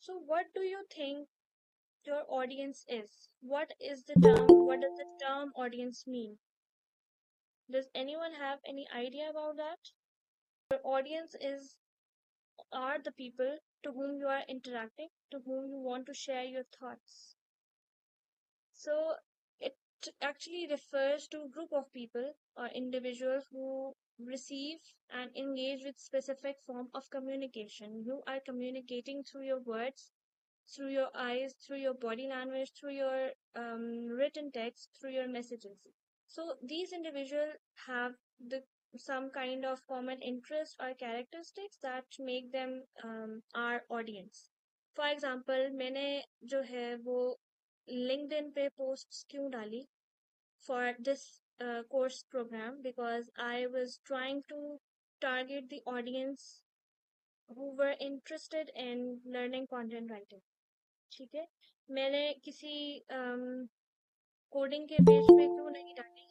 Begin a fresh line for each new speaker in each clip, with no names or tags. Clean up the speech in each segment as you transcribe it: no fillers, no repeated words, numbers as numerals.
So what do you think your audience is? What does the term audience mean? Does anyone have any idea about that? Your audience is are the people to whom you are interacting, to whom you want to share your thoughts. So it actually refers to a group of people or individuals who receive and engage with specific form of communication. You are communicating through your words, through your eyes, through your body language, through your written text, through your messages. So these individuals have the some kind of common interest or characteristics that make them our audience. For example, मैंने जो है वो LinkedIn पे posts क्यों डाली for this course program, because I was trying to target the audience who were interested in learning content writing. ठीक है, मैंने किसी कोडिंग के पेज पे क्यों नहीं डाली,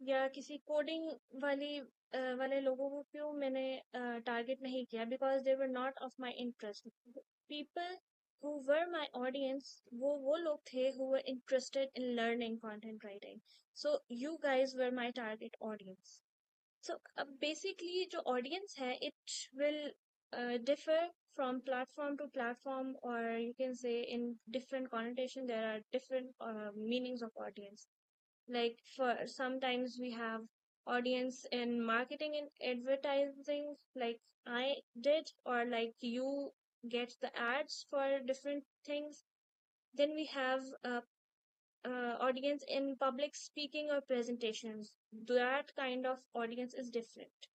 या किसी कोडिंग वाले लोगों को क्यों मैंने टारगेट नहीं किया, because they were not of my interest. People who were my audience, वो लोग थे who were interested in learning content writing. So you guys were my target audience. So basically जो audience है, it will differ from platform to platform, or you can say in different connotation there are different meanings of audience. Like for sometimes we have audience in marketing and advertising, like I did, or like you get the ads for different things. Then we have audience in public speaking or presentations. That kind of audience is different.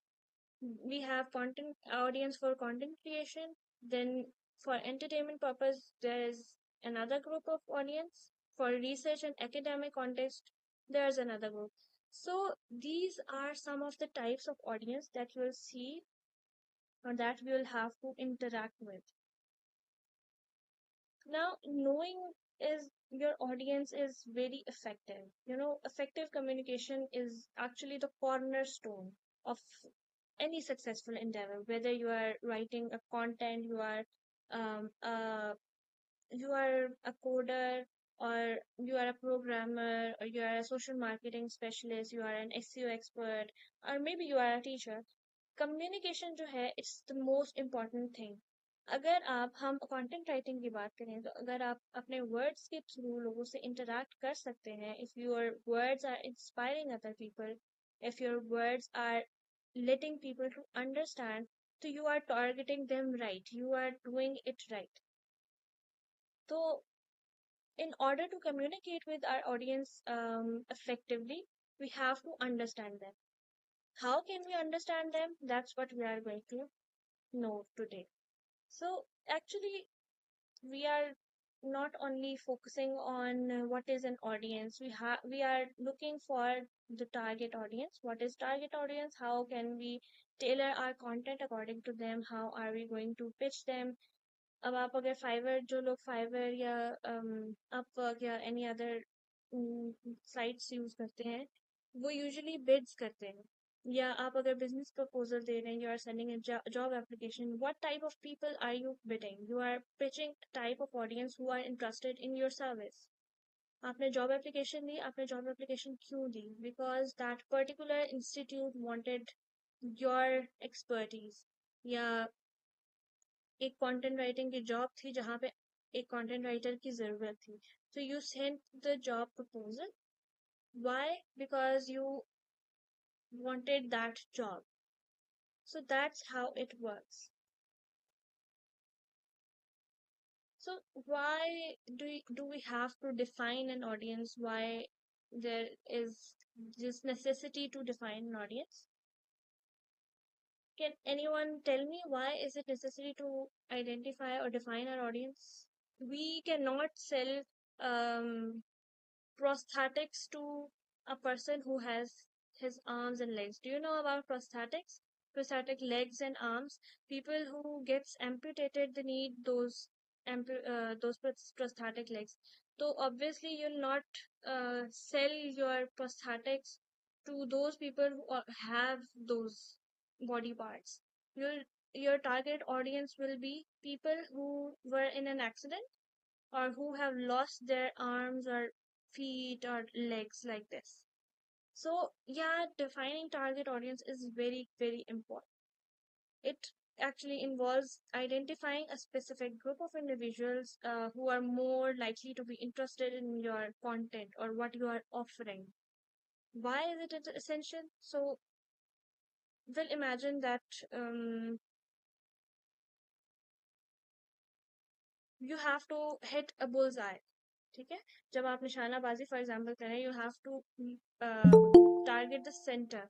We have content audience for content creation. Then for entertainment purpose there is another group of audience. For research and academic context there's another group. So these are some of the types of audience that you will see or that we will have to interact with. Now knowing is your audience is very effective. Effective communication is actually the cornerstone of any successful endeavor, whether you are writing a content, um, uh, you are a coder, or you are a programmer, or you are a social marketing specialist, you are an SEO expert, or maybe you are a teacher. Communication जो है it's the most important thing. अगर हम content writing की बात करें, तो अगर आप अपने वर्ड्स के थ्रू लोगों से इंटरेक्ट कर सकते हैं, if your words are inspiring other people, if your words are letting people to understand, so you are targeting them right, you are doing it right. So in order to communicate with our audience effectively, we have to understand them. How can we understand them? That's what we are going to know today. So actually, we are not only focusing on what is an audience. We are looking for the target audience. What is target audience? How can we tailor our content according to them? How are we going to pitch them? अब आप अगर fibre, जो लोग fibre या Upwork या any other sites use करते हैं, वो यूजुअली बिड्स करते हैं. या आप अगर बिजनेस प्रपोजल दे रहे हैं, you are sending a job application, what type of people are you bidding? You are pitching type of audience who are interested in your service. आपने जॉब एप्लीकेशन दी, आपने जॉब एप्लीकेशन क्यों दी? Because that particular institute wanted your expertise, या एक content writing की job थी जहाँ पे एक कंटेंट राइटर की जरूरत थी. So you sent the job proposal. Why? Because you wanted that job. So that's how it works. So why do we have to define an audience? Why there is this necessity to define an audience? Can anyone tell me why is it necessary to identify or define our audience? We cannot sell um, prosthetics to a person who has his arms and legs. Do you know about prosthetics? Prosthetic legs and arms. People who gets amputated, they need those prosthetic legs. So obviously you'll not sell your prosthetics to those people who have those body parts. You'll your target audience will be people who were in an accident or who have lost their arms or feet or legs like this. So yeah, defining target audience is very, very important. It actually involves identifying a specific group of individuals who are more likely to be interested in your content or what you are offering. Why is it essential? So we'll imagine that um, you have to hit a bullseye. ठीक है, जब आप निशानाबाजी for example करें, you have to target the center.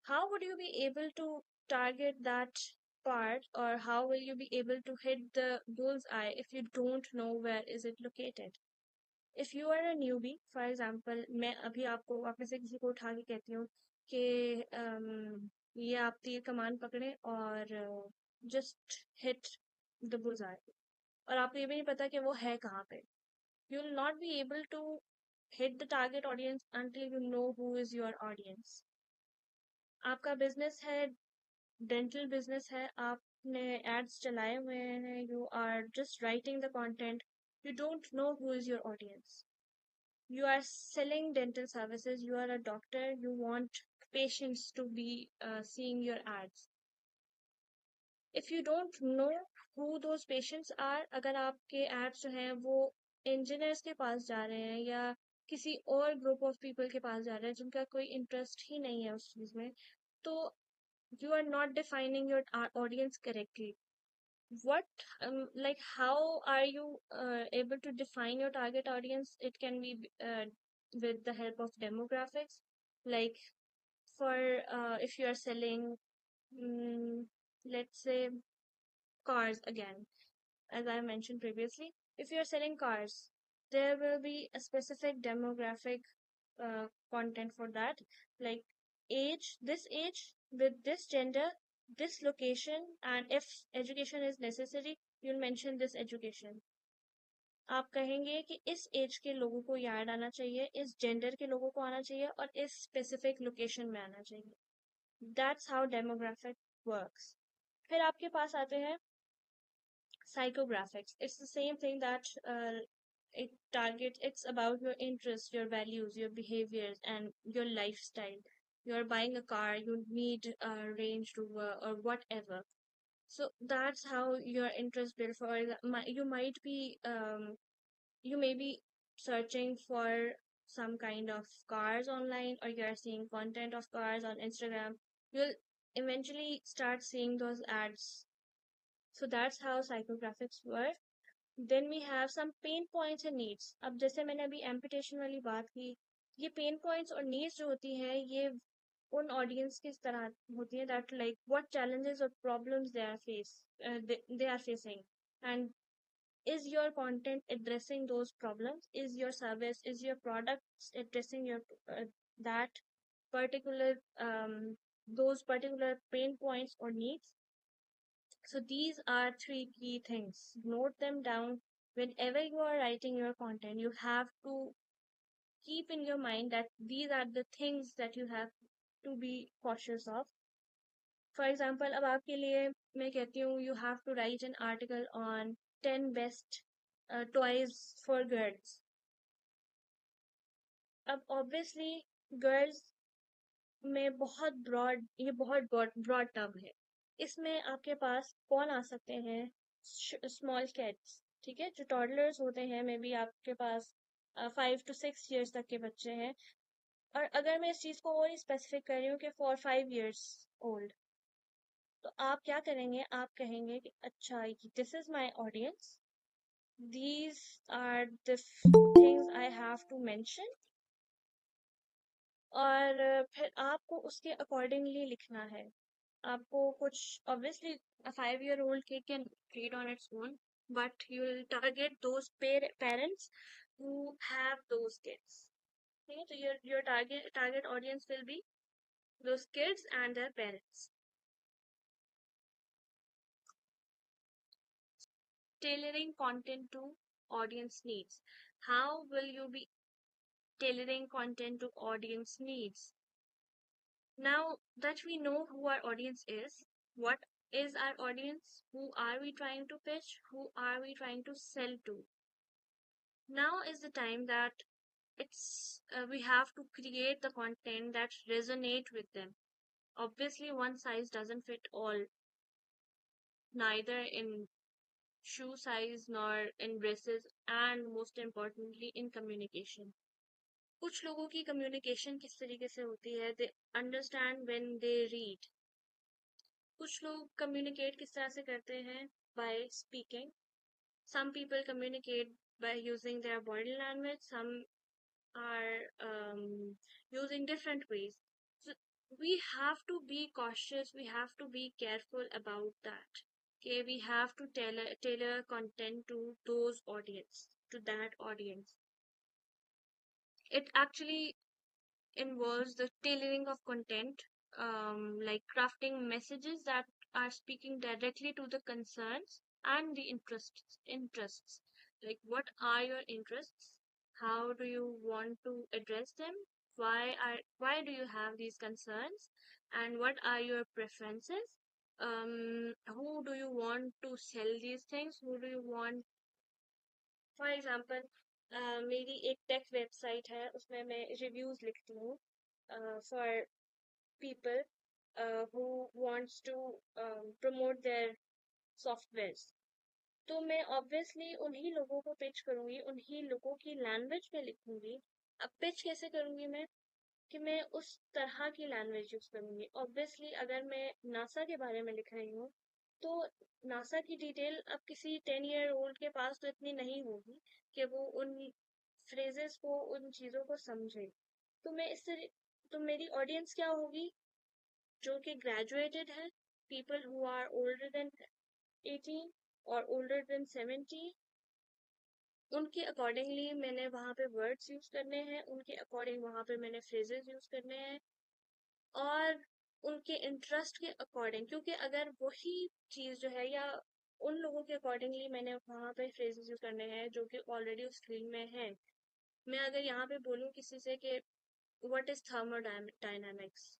How would you be able to target that part, or how will you be able to hit the bullseye if you don't know where is it located? If you are a newbie, for example, मैं अभी आपको आप में से किसी को उठा के कहती हूँ कि ये आप तीर कमान पकड़ें और just hit the bullseye, और आपको ये भी नहीं पता कि वो है कहाँ पे. You will not be able to hit the target audience until you know who is your audience. आपका बिजनेस है, डेंटल बिजनेस है, आपने एड्स चलाए हुए हैं, you are just writing the content, you don't know who is your audience. You are selling dental services, you are a doctor, you want patients to be seeing your ads. If you don't know who those patients are, अगर आपके ads जो हैं वो engineers के पास जा रहे हैं या किसी और group of people के पास जा रहे हैं जिनका कोई interest ही नहीं है उस चीज में, तो you are not defining your audience correctly. What like how are you able to define your target audience? It can be with the help of demographics, like for if you are selling let's say cars again, as I mentioned previously. If you are selling cars, there will be a specific demographic content for that, like age with this gender, this location, and if education is necessary, you'll mention this education. आप कहेंगे कि इस as के लोगों को ये add आना चाहिए, इस जेंडर के लोगों को आना चाहिए और इस स्पेसिफिक लोकेशन में आना चाहिए. That's how demographic works. फिर आपके पास आते हैं psychographics. It's the same thing that it's about your interests, your values, your behaviors, and your lifestyle. You're buying a car, you need a Range Rover or whatever. So that's how your interest build. For you might be you may be searching for some kind of cars online, or you're seeing content of cars on Instagram. You'll eventually start seeing those ads. So that's how psychographics work. Then we have some pain points and needs. अब जैसे मैंने अभी amputation वाली बात की, ये pain points और needs जो होती हैं, ये उन audience की तरह होती हैं that like what challenges or problems they are facing, and is your content addressing those problems? Is your service, is your product addressing your that particular those particular pain points or needs? So these are three key things. Note them down. Whenever you are writing your content, you have to keep in your mind that these are the things that you have to be cautious of. For example, अब आपके लिए मैं कहती हूँ you have to write an article on 10 best toys for girls. अब obviously girls में बहुत broad term है. इसमें आपके पास कौन आ सकते हैं? स्मॉल किड्स, ठीक है, जो टॉडलर्स होते हैं, मे बी आपके पास 5 to 6 years तक के बच्चे हैं. और अगर मैं इस चीज को और स्पेसिफिक कर रही हूँ कि फॉर 5 years ओल्ड, तो आप क्या करेंगे? आप कहेंगे कि अच्छा, this is my audience, these are the things I have to mention. और फिर आपको उसके अकॉर्डिंगली लिखना है. आपको कुछ obviously a 5-year-old kid can read on its own, but you will target those parents who have those kids. Okay, so your target audience will be those kids and their parents. Tailoring content to audience needs. How will you be tailoring content to audience needs? Now that we know who our audience is, what is our audience? Who are we trying to pitch? Who are we trying to sell to? Now is the time that it's we have to create the content that resonate with them. Obviously, one size doesn't fit all, neither in shoe size nor in dresses, and most importantly in communication. कुछ लोगों की communication किस तरीके से होती है, they understand when they read. कुछ लोग communicate किस तरह से करते हैं, by speaking. Some people communicate by using their body language, some are using different ways. So we have to be cautious, we have to be careful about that. Okay, we have to tailor content to those audience, to that audience. It actually involves the tailoring of content, like crafting messages that are speaking directly to the concerns and the interests. Like, what are your interests? How do you want to address them? Why do you have these concerns? And what are your preferences? Who do you want to sell these things? Who do you want? For example मेरी एक take website है, उसमें मैं reviews लिखती हूँ for people who wants to promote their softwares. तो मैं obviously उन्हीं लोगों को पिच करूंगी, उन्हीं लोगों की लैंग्वेज में लिखूंगी. अब पिच कैसे करूंगी मैं, कि मैं उस तरह की लैंग्वेज यूज करूंगी. ऑब्वियसली अगर मैं नासा के बारे में लिख रही हूँ, तो नासा की डिटेल अब किसी 10 ईयर ओल्ड के पास तो इतनी नहीं होगी कि वो उन फ्रेजेस को, उन चीज़ों को समझे. तो मैं इस तरह, तो मेरी ऑडियंस क्या होगी, जो कि ग्रेजुएटेड है, people who are older than 18 और ओल्डर देन 70. उनके अकॉर्डिंगली मैंने वहाँ पे वर्ड्स यूज करने हैं, उनके अकॉर्डिंग वहाँ पे मैंने फ्रेजेस यूज करने हैं, और उनके इंटरेस्ट के अकॉर्डिंग. क्योंकि अगर वही चीज़ जो है, या उन लोगों के अकॉर्डिंगली मैंने वहाँ पे फ्रेजेस यूज करने हैं जो कि ऑलरेडी उस फील्ड में है. मैं अगर यहाँ पे बोलूँ किसी से कि व्हाट इज थर्मोडायनामिक्स,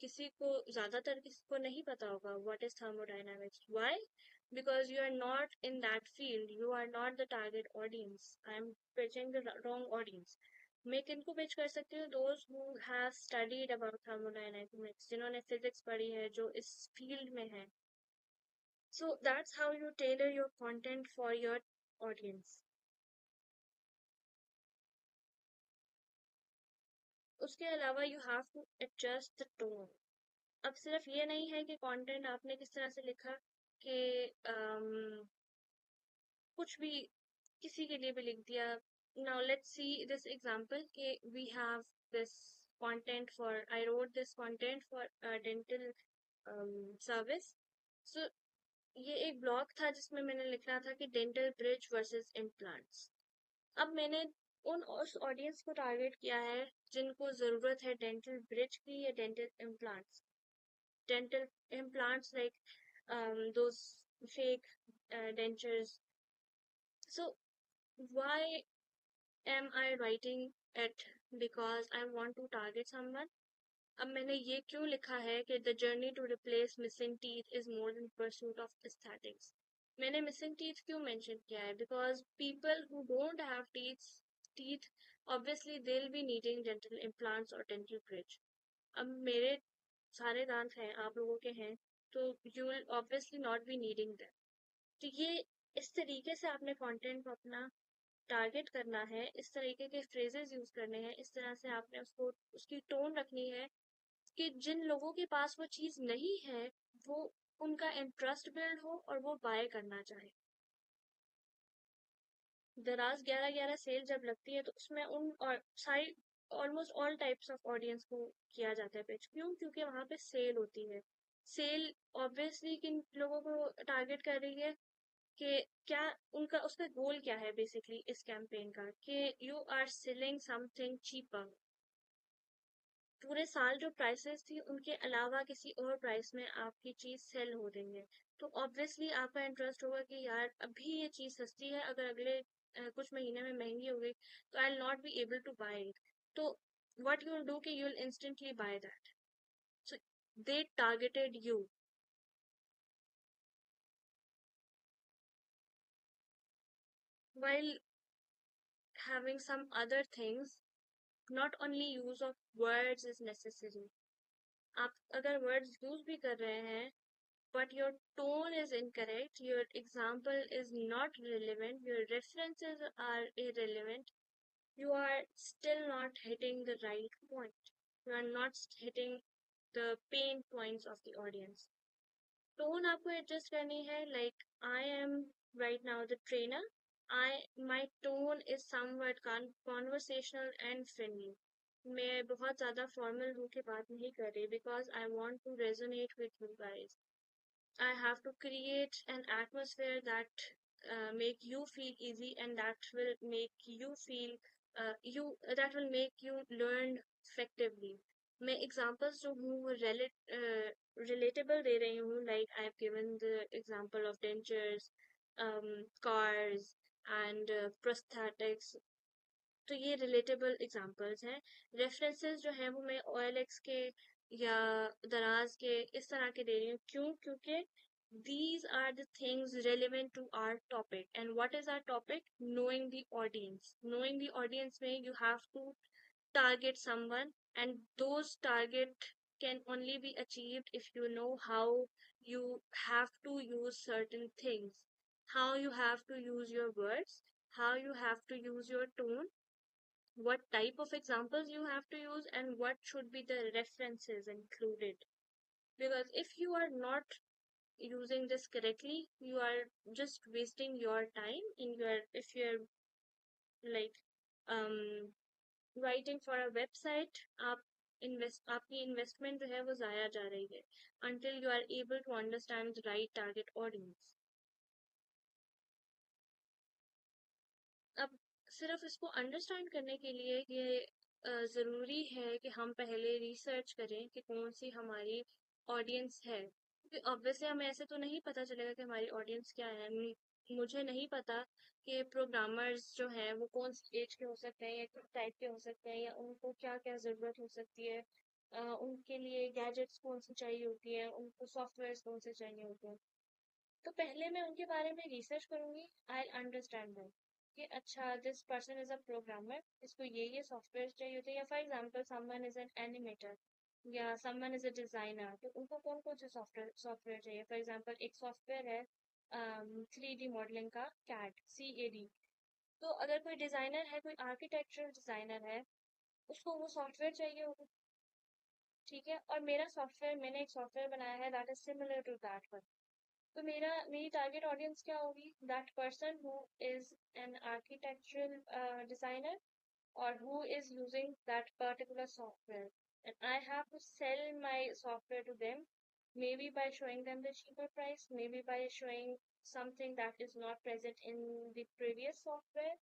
किसी को नहीं पता होगा what is thermodynamics. Why? Because you are not in that field, you are not the target audience. I am pitching the wrong audience. मैं किनको पिच कर सकती हूँ, those who have studied about thermodynamics, जिन्होंने फिजिक्स पढ़ी है, जो इस फील्ड में है. So that's how you tailor your content for your audience. उसके अलावा you have to adjust the tone. अब सिर्फ ये नहीं है कि कंटेंट आपने किस तरह से लिखा कि कुछ भी किसी के लिए भी लिख दिया. Now let's see this example कि we have this content for, I wrote this content for dental service. So ये एक ब्लॉग था जिसमें मैंने लिखा था कि डेंटल ब्रिज वर्सेस इम्प्लांट्स. अब मैंने उस ऑडियंस को टारगेट किया है जिनको ज़रूरत है डेंटल ब्रिज की या dental implants. Dental implants, like those fake dentures. So why am I writing it? Because I want to target someone. अब मैंने ये क्यों लिखा है कि the journey to replace missing teeth is more than pursuit of aesthetics. मैंने missing teeth क्यों mention किया है? Because people who don't have teeth obviously they'll be needing dental implants or dental bridge. अब मेरे सारे दांत हैं, आप लोगों के हैं, तो you will obviously not be needing that. तो ये इस तरीके से आपने कंटेंट को अपना टारगेट करना है, इस तरीके के फ्रेजेस यूज करने हैं, इस तरह से आपने उसको, उसकी टोन रखनी है कि जिन लोगों के पास वो चीज़ नहीं है, वो उनका इंटरेस्ट बिल्ड हो और वो बाय करना चाहे. दराज 11/11 सेल जब लगती है तो उसमें उन और सारी almost all types of audience को किया जाता है पिच. क्यों? क्योंकि वहाँ पे सेल होती है. सेल ऑब्वियसली किन लोगों को टारगेट कर रही है, कि क्या उनका, उसका गोल क्या है बेसिकली इस कैंपेन का, कि you are selling something cheaper. पूरे साल जो प्राइसेस थी उनके अलावा किसी और प्राइस में आपकी चीज़ सेल हो रही है. तो ऑब्वियसली आपका इंटरेस्ट होगा कि यार अभी ये चीज़ सस्ती है, अगर अगले कुछ महीने में महंगी हो गई तो I will not be able to buy it. तो व्हाट यू विल डू कि you will instantly buy that. So they targeted you. while having some other things, not only use of words is necessary. आप अगर words use भी कर रहे हैं, but your tone is incorrect, your example is not relevant, your references are irrelevant, you are still not hitting the right point. You are not hitting the pain points of the audience. Tone आपको adjust करनी है, like I am right now the trainer. My tone is somewhat conversational and friendly. मैं बहुत ज़्यादा formal होके बात नहीं कर रही because I want to resonate with you guys. I have to create an atmosphere that make you feel easy and that will make you feel that will make you learn effectively. मैं examples जो हूँ वो relatable दे रही हूँ, like I've given the example of dentures, cars and prosthetics. तो ये relatable examples हैं. References जो है वो मैं OLX के या दराज के इस तरह के दे रही हूँ. क्यों? क्योंकि these are the things relevant to our topic. And what is our topic? Knowing the audience. Knowing the audience में you have to target someone, and those target can only be achieved if you know how you have to use certain things, how you have to use your words, how you have to use your tone, what type of examples you have to use, and what should be the references included. Because if you are not using this correctly, you are just wasting your time in your, if you're like writing for a website, आप आपकी investment जो है वो ज़ाया जा रही है until you are able to understand the right target audience. अब सिर्फ इसको अंडरस्टैंड करने के लिए ये ज़रूरी है कि हम पहले रिसर्च करें कि कौन सी हमारी ऑडियंस है, क्योंकि ऑब्वियसली हमें ऐसे तो नहीं पता चलेगा कि हमारी ऑडियंस क्या है. मुझे नहीं पता कि प्रोग्रामर्स जो हैं वो कौन सी एज के हो सकते हैं या किस टाइप के हो सकते हैं, या उनको क्या क्या ज़रूरत हो सकती है, उनके लिए गैजेट्स कौन सी चाहिए होती है, उनको सॉफ्टवेयर कौन से चाहिए होते हैं. तो पहले मैं उनके बारे में रिसर्च करूंगी. आई अंडरस्टैंड दैट कि अच्छा this person is a programmer, इसको ये सॉफ्टवेयर चाहिए होते हैं, या for example someone is an animator या समवन इज अ डिजाइनर, तो उनको कौन कौन से सॉफ्टवेयर चाहिए. फॉर एग्जांपल एक सॉफ्टवेयर है 3D मॉडलिंग का, CAD. तो अगर कोई डिजाइनर है, कोई आर्किटेक्चरल डिजाइनर है, उसको वो सॉफ्टवेयर चाहिए होगा. ठीक है, और मैंने एक सॉफ्टवेयर बनाया है that is similar to that one. तो मेरी टारगेट ऑडियंस क्या होगी? That person who is an architectural designer or who is using that particular software, and I have to sell my software to them, maybe by showing them the cheaper price, maybe by showing something that is not present in the previous software,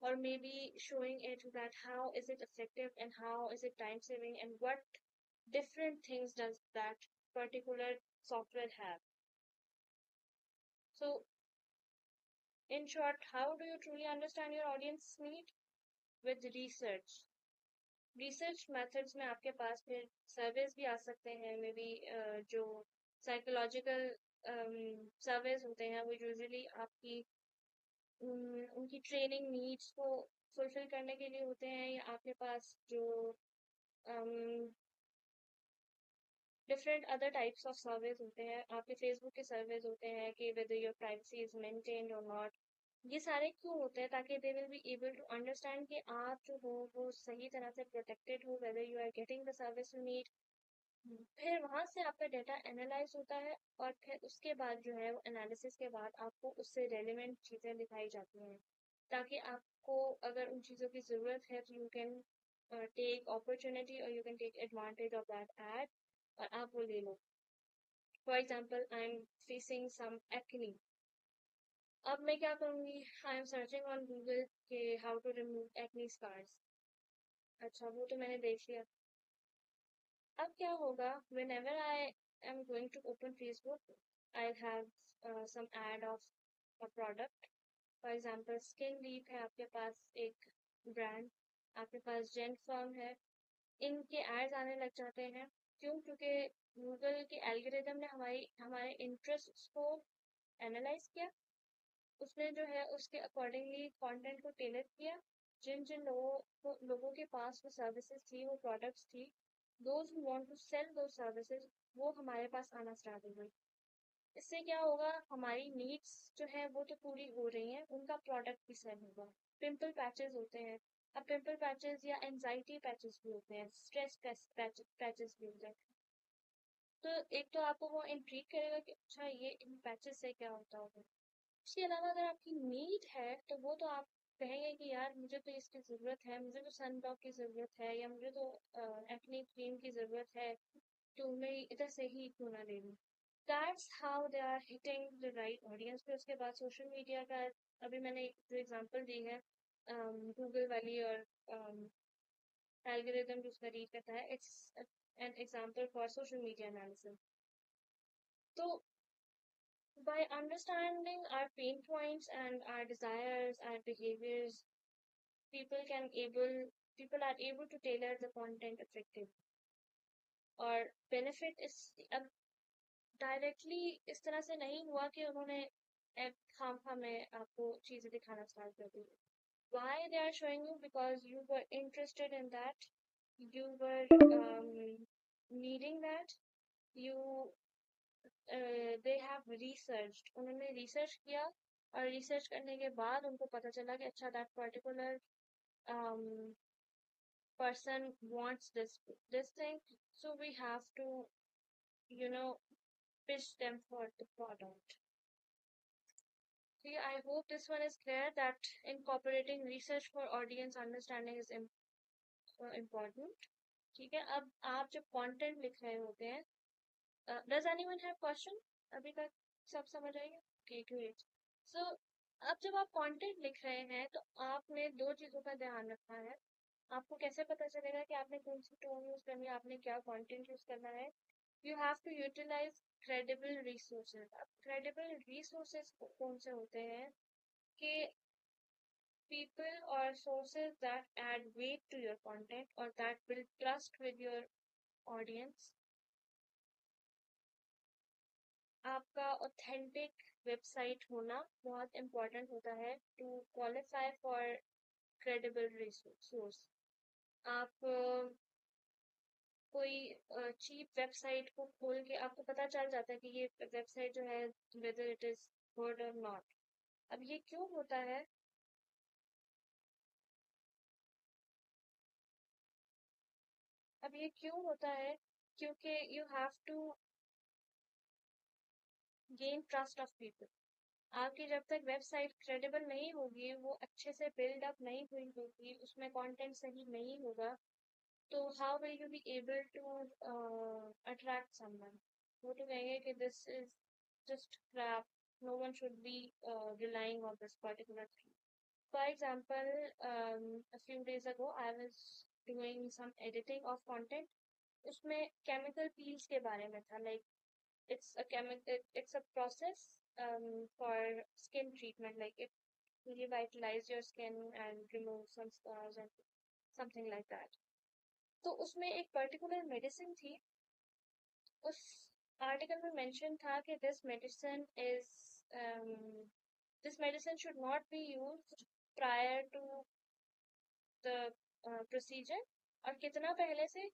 or maybe showing it that how is it effective and how is it time saving and what different things does that particular software have. So in short, how do you truly understand your audience need? With research. Research methods में आपके पास फिर surveys भी आ सकते हैं. May be जो psychological surveys होते हैं वो यूजुअली आपकी उनकी ट्रेनिंग नीड्स को फुलफिल करने के लिए होते हैं, या आपके पास जो different other types of surveys होते हैं, आपके फेसबुक के सर्वेज होते हैं कि whether your privacy is maintained और नॉट. ये सारे क्यों होते हैं? ताकि they will be able to understand कि आप जो हो वो सही तरह से प्रोटेक्टेड हो, whether you are getting the service you need. फिर वहां से आपका डाटा एनालाइज होता है, और फिर उसके बाद जो है वो एनालिसिस के बाद आपको उससे रेलिवेंट चीज़ें दिखाई जाती हैं, ताकि आपको अगर उन चीज़ों की ज़रूरत है तो यू कैन टेक अपॉर्चुनिटी और you can take advantage of that ad और आप वो ले लो. For example, I am facing some acne. अब मैं क्या करूँगी? I am searching on Google के how to remove acne scars. अच्छा, वो तो मैंने देख लिया. अब क्या होगा? whenever I am going to open Facebook, I'll have some ad of a product. For example, Skin Deep है आपके पास एक ब्रांड, आपके पास जेन फर्म है, इनके एड्स आने लग जाते हैं. क्यों? क्योंकि गूगल के एल्गोरिदम ने हमारे इंटरेस्ट को एनालाइज किया, उसने जो है उसके अकॉर्डिंगली कंटेंट को टेलर किया। जिन जिन लोगों के पास वो सर्विसेज थी, वो प्रोडक्ट्स थी, those who want to sell दो सर्विसेज, वो हमारे पास आना स्टार्ट हो गई। इससे क्या होगा, हमारी नीड्स जो है वो तो पूरी हो रही हैं, उनका प्रोडक्ट भी सेल होगा। पिंपल पैचेस होते हैं, अब पिंपल पैचेस या एंजाइटी पैचेस भी होते हैं, स्ट्रेस पैचेस भी होते हैं। तो एक तो आपको वो इंट्रीग करेगा कि अच्छा ये इन पैचेस से क्या होता होगा। इसके अलावा अगर आपकी नीड है तो वो तो आप कहेंगे कि यार मुझे तो इसकी ज़रूरत है, मुझे तो सन ब्लॉक की ज़रूरत है, या मुझे तो एक्ने क्रीम की ज़रूरत है, तो मैं इधर से ही क्यों ना ले लूँ। That's how they are hitting the right audience. फिर उसके बाद सोशल मीडिया का अभी मैंने जो एग्जांपल दी है गूगल वाली और एल्गोरिदम जो उसका रीड करता है, it's an example for social media analysis. तो by understanding our pain points and our desires and behaviors, people can able people are able to tailor the content effectively। और benefit इस अब directly इस तरह से नहीं हुआ कि उन्होंने खाम में आपको चीजें दिखाना स्टार्ट कर दी। Why they are showing you? Because you were interested in that, you were needing that, you they have researched, उन्होंने रिसर्च किया, और रिसर्च करने के बाद उनको पता चला कि अच्छा that particular person wants this thing, so we have to you know pitch them for the product। See, I hope this one is clear that incorporating research for audience understanding is important। ठीक है, अब आप जब content लिख रहे होते हैं, does anyone have question? अभी तक सब समझ आएगा? Okay great. सो अब जब आप कंटेंट लिख रहे हैं तो आपने दो चीज़ों का ध्यान रखना है। आपको कैसे पता चलेगा कि आपने कौन सी टोन यूज़ करनी है, आपने क्या कंटेंट यूज़ करना है? You have to utilize credible resources. अब क्रेडिबल रिसोर्सेज कौन से होते हैं कि people or sources that add weight to your content or that build trust with your audience। आपका ऑथेंटिक वेबसाइट होना बहुत इम्पोर्टेंट होता है to qualify for credible resource. आप कोई चीप वेबसाइट को खोल के आपको पता चल जाता है कि ये वेबसाइट जो है वेदर इट इज गुड और नॉट। अब ये क्यों होता है? अब ये क्यों होता है? क्योंकि you have to gain trust of people. आपकी जब तक वेबसाइट क्रेडिबल नहीं होगी, वो अच्छे से बिल्ड अप नहीं हुई होगी, उसमें कंटेंट सही नहीं होगा, तो how will you be able to attract someone? वो तो कहेंगे कि this is just crap, no one should be relying on this particular thing. For example, a few days ago I was doing some editing of content। उसमें chemical peels के बारे में था, like it's a process for skin treatment, like it revitalize your skin and remove some scars and something like that। तो उसमें एक particular medicine थी, उस आर्टिकल में मेंशन था कि this medicine should not be used prior to the procedure, और कितना पहले से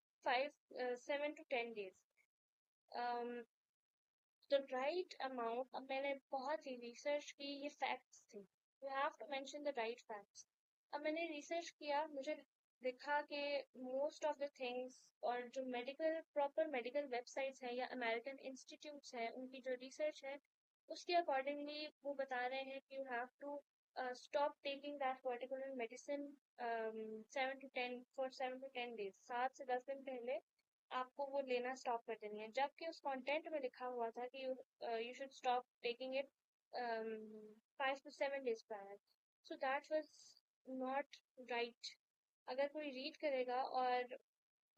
7 to 10 days। The right amount. अब मैंने बहुत ही रिसर्च की, ये फैक्ट्स थे, you have to mention the right facts. अब मैंने रिसर्च किया, मुझे दिखा कि मोस्ट ऑफ द थिंग्स, और जो प्रॉपर मेडिकल वेबसाइट्स हैं या अमेरिकन इंस्टीट्यूट्स हैं, उनकी जो रिसर्च है उसके अकॉर्डिंगली वो बता रहे हैं कि you have to stop taking that particular medicine 7 to 10 days, 7 से 10 दिन पहले आपको वो लेना स्टॉप कर देनी है। जबकि उस कंटेंट में लिखा हुआ था कि you should stop taking it 5 to 7 days prior. So that was not right. अगर कोई रीड करेगा और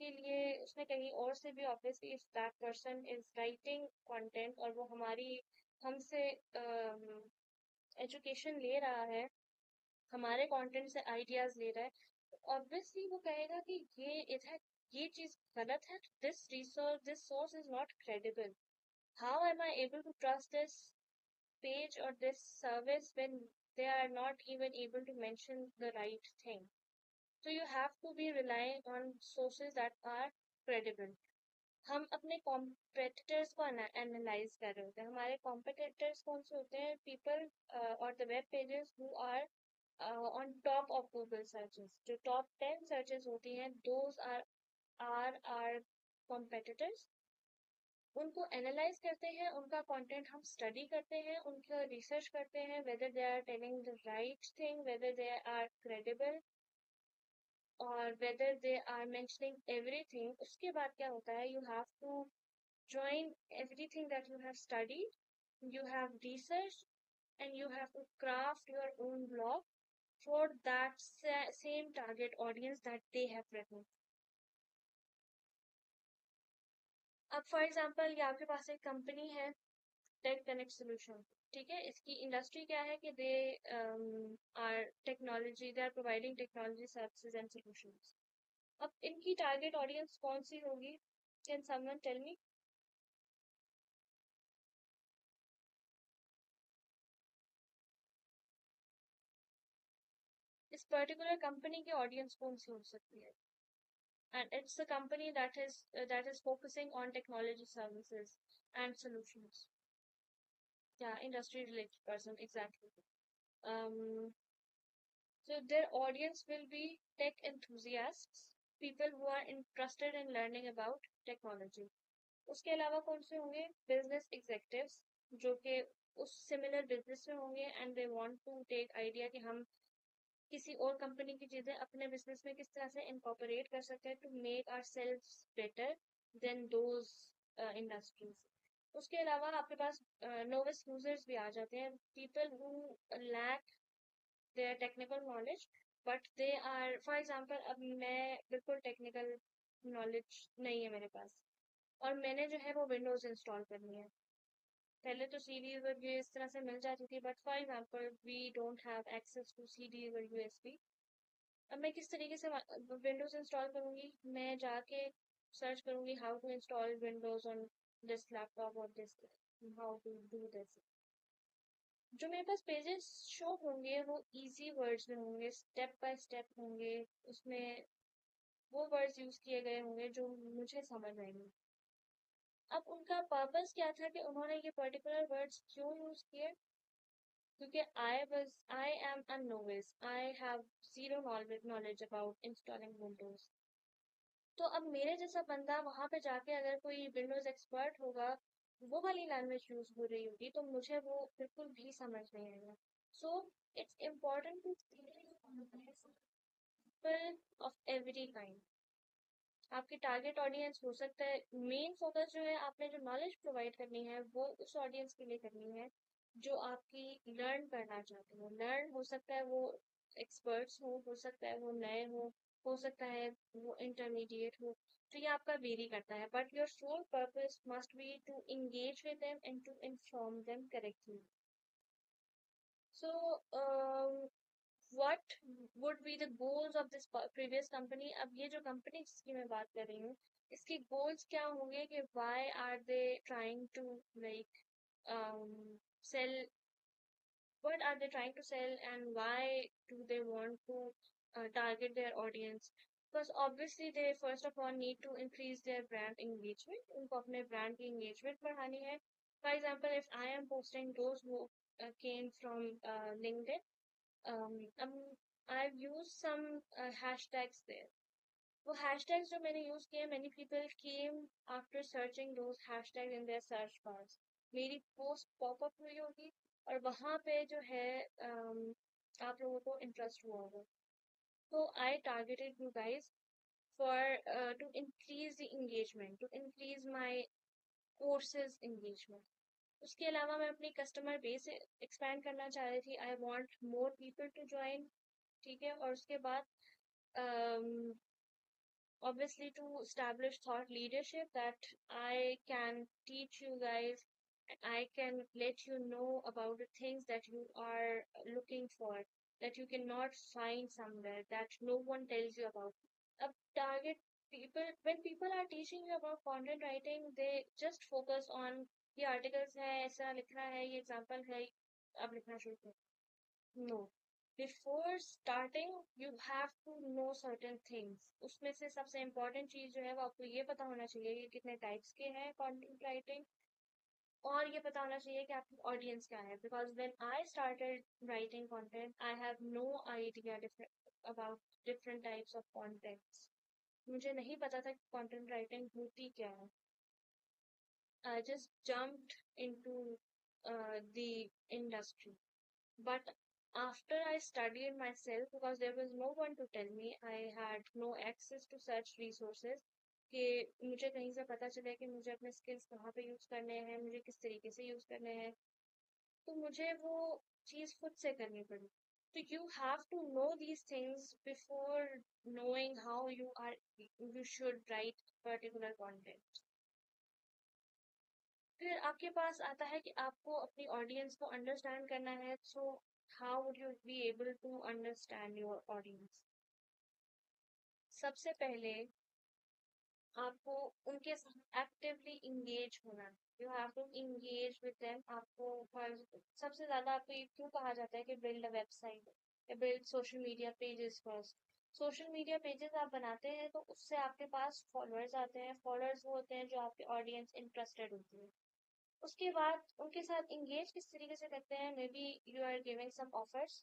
के लिए उसने कहीं और से भी, obviously if that person is writing content और वो हमसे एजुकेशन ले रहा है, हमारे कंटेंट से आइडियाज ले रहा है, ऑब्वियसली वो कहेगा कि ये चीज गलत है, this source is not credible, how am I able to trust this? page or this service when they are not even able to mention the right thing. So you have to be relying on sources that are credible. हम अपने competitors को analyse कर रहे होते हैं. हमारे competitors कौन से होते हैं? पीपल और the web pages who are on top of Google searches. जो टॉप 10 सर्चेस होती हैं, दोज आर आर कॉम्पिटिटर्स. उनको एनालाइज करते हैं, उनका कंटेंट हम स्टडी करते हैं, उनका रिसर्च करते हैं, whether they are telling the right thing, whether they are credible, or whether they are mentioning everything. उसके बाद क्या होता है? You have to join everything that you have studied, you have researched, and you have to craft your own blog for that same target audience that they have written. अब for example ये आपके पास एक company है, take connect solution. ठीक है, इसकी industry क्या है कि they are technology, they are providing technology services and solutions. अब इनकी टारगेट ऑडियंस कौन सी होगी? Can someone tell me? इस पर्टिकुलर कंपनी की ऑडियंस कौन सी हो सकती है? And it's a company that is focusing on technology services and solutions. Yeah, industry related person, exactly. um so their audience will be tech enthusiasts, people who are interested in learning about technology. उसके अलावा कौन से होंगे? Business एग्जेक्टिव्स, जो कि उस similar business में होंगे and they want to take idea कि हम किसी और कंपनी की चीजें अपने बिजनेस में किस तरह से इनकॉर्पोरेट कर सकते हैं to make our self better than those industries. उसके अलावा आपके पास नोविस यूजर्स भी आ जाते हैं, people who lack their technical knowledge but they are, for example अब मैं बिल्कुल टेक्निकल नॉलेज नहीं है मेरे पास और मैंने जो है वो विंडोज इंस्टॉल करनी है. पहले तो सीडीज और ये इस तरह से मिल जाती थी, but for example we don't have access to CDs और यूएसबी. अब मैं किस तरीके से विंडोज इंस्टॉल करूंगी? मैं जाके सर्च करूंगी how to install Windows on this laptop और this, how to do this. जो मेरे पास पेजेस शो होंगे वो इजी वर्ड्स में होंगे, स्टेप बाय स्टेप होंगे, उसमें वो वर्ड्स यूज किए गए होंगे जो मुझे समझ आएंगे. अब उनका पर्पस क्या था कि उन्होंने ये पर्टिकुलर वर्ड्स क्यों यूज किए? क्योंकि I am a novice, I have zero knowledge about installing Windows. तो अब मेरे जैसा बंदा वहां पे जाके अगर कोई विंडोज एक्सपर्ट होगा, वो वाली लैंग्वेज यूज हो रही होगी, तो मुझे वो बिल्कुल भी समझ नहीं आएगा. So it's important to people of every kind. आपकी टारगेट ऑडियंस हो सकता है, मेन फोकस जो है आपने जो नॉलेज प्रोवाइड करनी है वो उस ऑडियंस के लिए करनी है जो आपकी लर्न करना चाहते हो. लर्न हो सकता है वो एक्सपर्ट्स हो सकता है वो नए हो सकता है वो इंटरमीडिएट हो. तो ये आपका वेरी करता है, but your sole purpose must be to engage with them and to inform them correctly. So what would be the goals of this previous company? अब ये जो कंपनी जिसकी मैं बात कर रही हूँ, इसके गोल्स क्या होंगे कि why are they trying to like sell, what are they trying to sell and why do they want to target their audience? Because obviously they first of all need to increase their brand engagement. उनको अपने brand की engagement बढ़ानी है. For example, if I am posting those who came from LinkedIn, I've used some hashtags there. वो hashtags जो मैंने use किए, many people came after searching those hashtags in their search bars. मेरी post pop up हुई होगी और वहाँ पे जो है आप लोगों को इंटरेस्ट हुआ होगा. So I targeted you guys for to increase the engagement, to increase my courses engagement. उसके अलावा मैं अपनी कस्टमर बेस एक्सपैंड करना चाह रही थी. I want more people to join. ठीक है, और उसके बाद obviously to establish thought leadership that I can teach you guys, I can let you know about the things that you are looking for, that you cannot find somewhere, that no one tells you about. A target people, when people are teaching you about content writing, they just focus on ये articles है, ऐसा लिखना है, ये example है, अब लिखना शुरू करो। No, before starting you have to know certain things. उसमें से सबसे इम्पोर्टेंट चीज जो है वो आपको ये पता होना चाहिए कि कितने टाइप्स के हैं कंटेंट राइटिंग, और ये पता होना चाहिए कि आपकी ऑडियंस क्या है। Because when I started writing content I have no idea about different types of contents. मुझे नहीं पता था कि कंटेंट राइटिंग होती क्या है। I just jumped into the industry. But after I studied myself, because there was no one to tell me, I had no access to such resources कि मुझे कहीं से पता चले कि मुझे अपने स्किल्स कहाँ पे यूज करने हैं, मुझे किस तरीके से यूज करने हैं। तो मुझे वो चीज खुद से करनी पड़ी। तो you have to know these things before knowing how you should write particular content। फिर आपके पास आता है कि आपको अपनी ऑडियंस को अंडरस्टैंड करना है। So how would you be able to understand your audience? सबसे पहले आपको उनके साथ एक्टिवली इंगेज होना है। You have to engage with them. आपको सबसे ज्यादा आपको ये क्यों कहा जाता है कि बिल्ड अ वेबसाइट या build social media pages first? Social media pages आप बनाते हैं तो उससे आपके पास फॉलोअर्स आते हैं। फॉलोअर्स वो होते हैं जो आपके ऑडियंस इंटरेस्टेड होती है। उसके बाद उनके साथ इंगेज किस तरीके से करते हैं? Maybe you are giving some offers,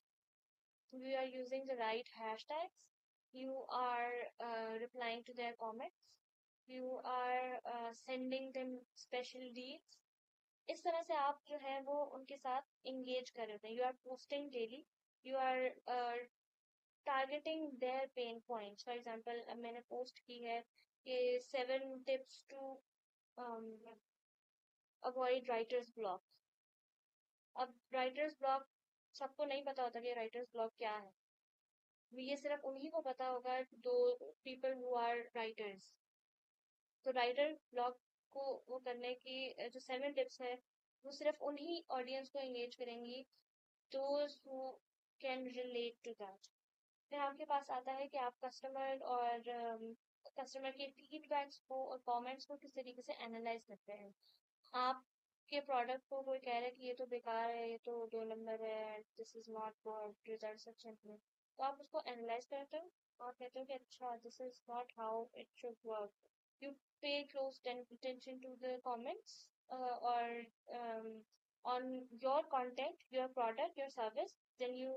you are using the right hashtags, you are replying to their comments, you are sending them special deals। इस तरह से आप जो है वो उनके साथ इंगेज कर रहे हैं। You are posting daily, you are targeting their pain points. For example अब मैंने पोस्ट की है कि 7 tips to avoid writer's block. अब राइटर्स ब्लॉक सबको नहीं पता होता कि राइटर्स ब्लॉक क्या है। ये सिर्फ उन्हीं को पता होगा, दो पीपल हु आर राइटर्स। तो राइटर ब्लॉक को वो करने की जो 7 tips है वो सिर्फ उन्हीं ऑडियंस को एंगेज करेंगी those who can relate to that. फिर आपके पास आता है कि आप कस्टमर और कस्टमर के फीडबैक्स को और कमेंट्स को किस तरीके से एनालाइज करते हैं। आपके प्रोडक्ट को कोई कह रहा है कि ये तो बेकार है, ये तो 2 नंबर है, this is not good, result अच्छे नहीं, तो आप उसको एनालाइज करते हो और कहते हो कि अच्छा this is not how it should work. You पे close attention to the comments or on your content, your product, your service, then you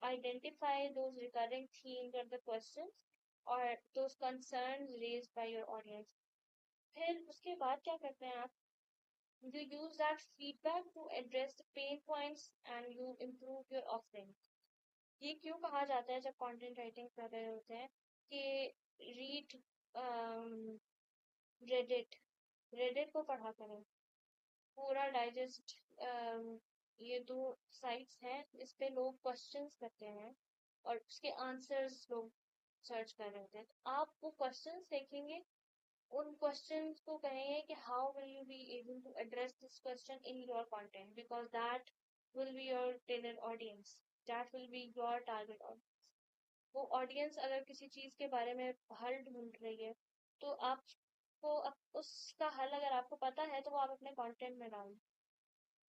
identify those recurring themes or the questions or those concerns raised by your audience। फिर उसके बाद क्या करते हैं आप? You use that feedback to address the pain points and you improve your offering। ये क्यों कहा जाता है जब कंटेंट राइटिंग कर रहे होते हैं कि रीड रेडिट, रेडिट को पढ़ा करें, पूरा डाइजेस्ट। ये 2 साइट्स हैं इस पे लोग क्वेश्चंस करते हैं और उसके आंसर्स लोग सर्च कर रहे होते हैं। तो आप वो क्वेश्चंस देखेंगे, उन क्वेश्चंस को कहेंगे कि how will you be able to address this question in your content, because that will be your tailor audience, that will be your target audience. वो ऑडियंस अगर किसी चीज के बारे में हल ढूंढ रही है तो आपको उसका हल अगर आपको पता है तो वो आप अपने कंटेंट में डालें।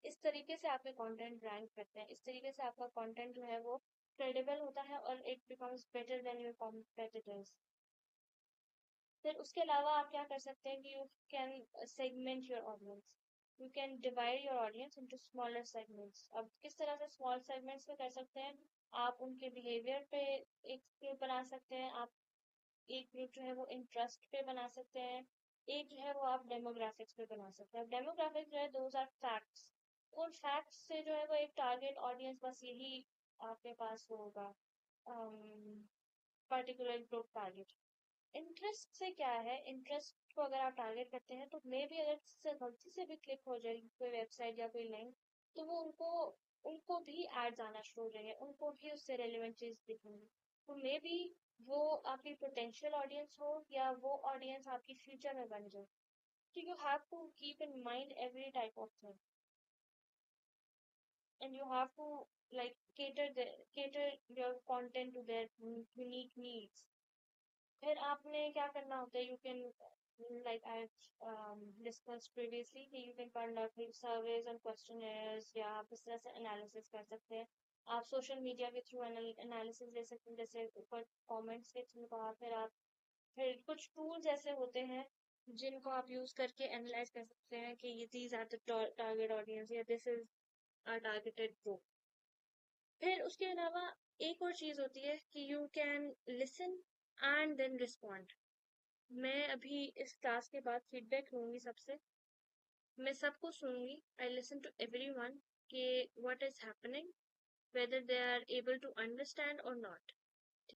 इस तरीके से आपके कंटेंट रैंक करते हैं, इस तरीके से आपका कंटेंट जो है वो क्रेडिबल होता है और it becomes better than your competitors. फिर उसके अलावा आप क्या कर सकते हैं कि you can segment your audience, you can divide your audience into smaller segments. अब किस तरह से स्मॉल सेगमेंट्स में कर सकते हैं? आप उनके बिहेवियर पे एक ग्रुप बना सकते हैं, आप एक ग्रुप जो है वो इंटरेस्ट पे बना सकते हैं, एक जो है वो आप डेमोग्राफिक्स पे बना सकते हैं। डेमोग्राफिक्स जो है दोज आर फैक्ट्स, उन फैक्ट्स से जो है वो एक टारगेट ऑडियंस, बस यही आपके पास होगा पर्टिकुलर ग्रुप टारगेट। इंटरेस्ट से क्या है? इंटरेस्ट को अगर आप टारगेट करते हैं तो मे भी अगर से गलती से भी क्लिक हो जाए कोई वेबसाइट या कोई लिंक तो वो उनको उनको भी एड्स आना शुरू हो जाएंगे, उनको भी उससे रेलिवेंट चीज दिखेंगी। तो मे बी वो आपकी पोटेंशियल ऑडियंस हो या वो ऑडियंस आपकी फ्यूचर में बन जाए। तो you have to keep in mind every type of thing and you have to like cater your content to their unique needs। फिर आपने क्या करना होता है? You can like I've discussed previously कि you can conduct surveys and questionnaires या business analysis कर सकते हैं आप सोशल मीडिया के थ्रू एनालिसिस ले सकते हैं जैसे ऊपर कमेंट्स के थ्रू कहा फिर कुछ टूल्स ऐसे होते हैं जिनको आप यूज करके एनालाइज कर सकते हैं कि ये these are the target audience या this is are targeted group फिर उसके अलावा एक और चीज होती है कि you can listen and then respond मैं अभी इस क्लास के बाद फीडबैक लूंगी सबसे मैं सबको सुनूंगी आई लिसन टू एवरीवन कि what is happening whether they are able to understand or not